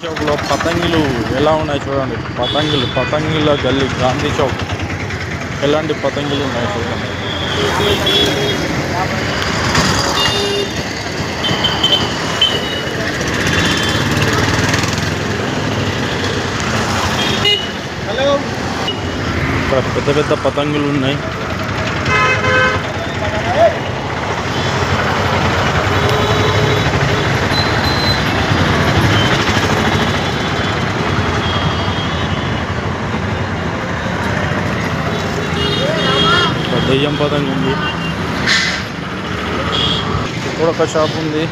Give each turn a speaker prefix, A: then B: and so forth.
A: చౌక్లో పతంగులు ఎలా ఉన్నాయి చూడండి. పతంగుల గల్లీ గాంధీ చౌక్ ఎలాంటి పతంగులు ఉన్నాయి చూడండి. ఇక్కడ పెద్ద పెద్ద పతంగులు ఉన్నాయి. దెయ్యం పతంగి ఉంది. ఇక్కడ ఒక షాప్ ఉంది.